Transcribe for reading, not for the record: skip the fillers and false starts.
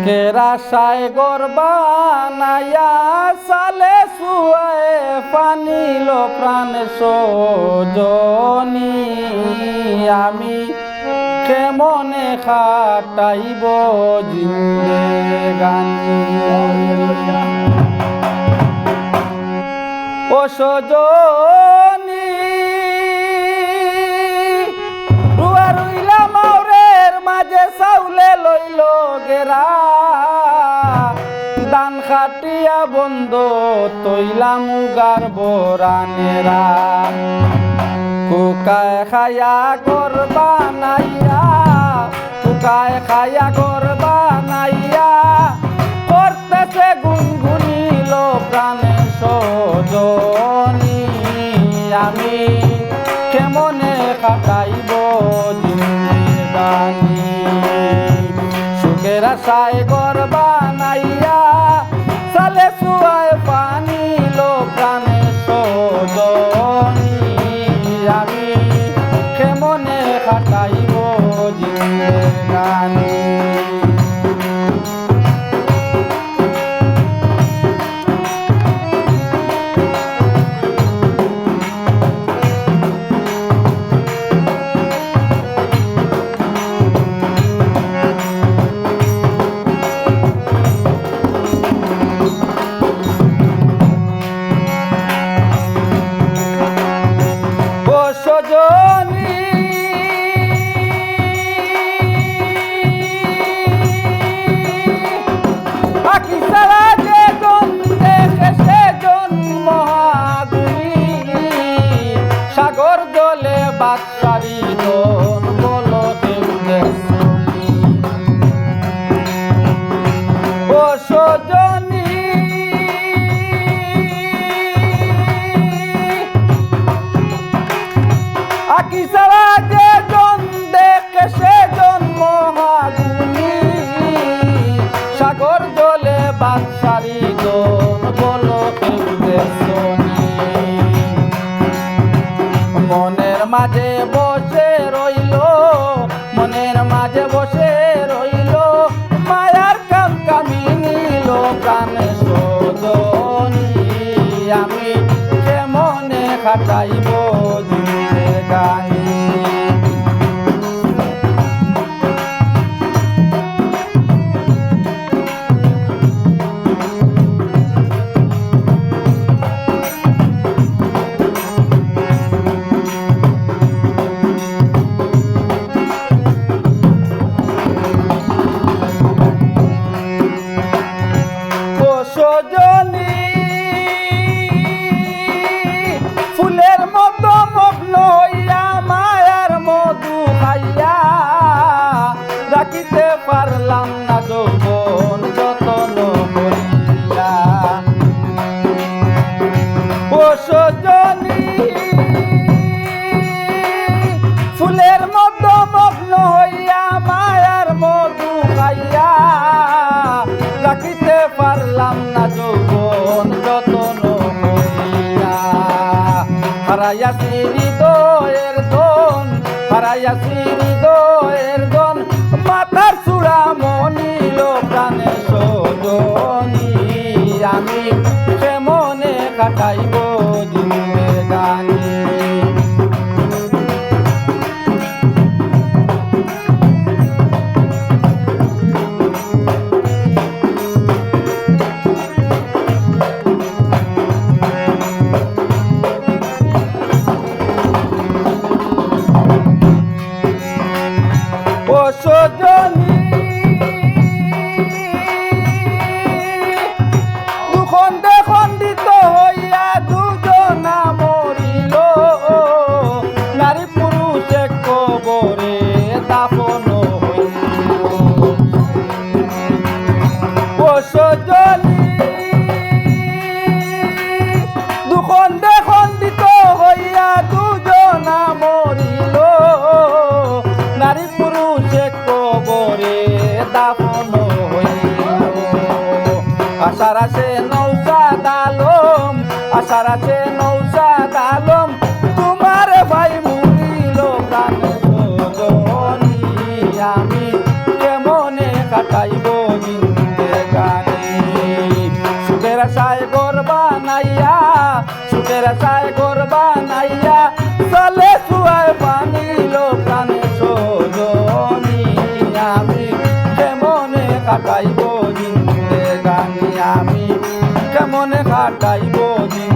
সুখের আশায় গর্বানাইয়া সালে সুয়ে পানিল প্রাণ সজনী আমি কেমনে খাটাইব জিন্দেগানি ও সজনী রুয়া রুইলা মাওরের মাঝে চাউলে লইল গেরা দান খাটিয়া বন্ধ তৈলা মুগার বরানেরা কুকায় খায়া করবা নাইয়া কুকায় খায়া করবা নাইয়া করতেছে গুনগুনিল প্রাণে সজনী আমি কেমনে কাটাইব জিন্দেগানি সুখের আশায় করবা নাইয়া সালে সুয়ায় পানিল প্রাণে সজনী আমি কেমনে কাটাইব জিন্দেগানি সজনী আকি সারা যে জন দেখে সে জন মহাগুণী সাগর জলে বাদশারি জন বলো দেবদেশী ও সজনী আকি সারা যে জন দেখে সে জন মহাগুণী সাগর জলে বাদশারি জন বলো দেবদেশী মনের মাঝে বসে রইল মনের মাঝে বসে রইল মায়ার কাম কামিনীল প্রাণে সজনী আমি কেমনে খাটাইব জিন্দেগানি সজনী ফুলের মতো মগ্ন হইয়া মায়ার মধু খাইয়া রাখিতে পারলাম না যৌবন যতন করিয়া ও সজনী ফুলের মতো মগ্ন হইয়া মায়ার মধু খাইয়া রাখিতে পারলাম না যৌবন যতন করিয়া হারাইয়াছি হৃদয়ের ধন হারাইয়াছি হৃদয়ের ধন মাথার চূড়া মনিল প্রাণে সজনী আমি কেমনে কাটাইব জিন্দেগানি ও সজনী দুখণ্ডে খণ্ডিত হইয়া দুজনা মরিল নারী পুরুষ এক কবরে দাফন হইল ও সজনী দুখণ্ডে খণ্ডিত হইয়া দুজনা মরিল নারী পুরুষ এক কবরে দাফন হইল আশার আছে নৌসাদ আলম আশার আছে নৌসাদ আলম তোমার ভাই মুরিল প্রাণে সজনী আমি কেমনে কাটাইব ঘর বানাইয়া সুখের আশায় ঘর বানাইয়া চলে সুয়ায় পানি লো প্রাণে সজনী আমি কেমনে কাটাইব জিন্দে গানি আমি কেমনে কাটাইব জিন্দে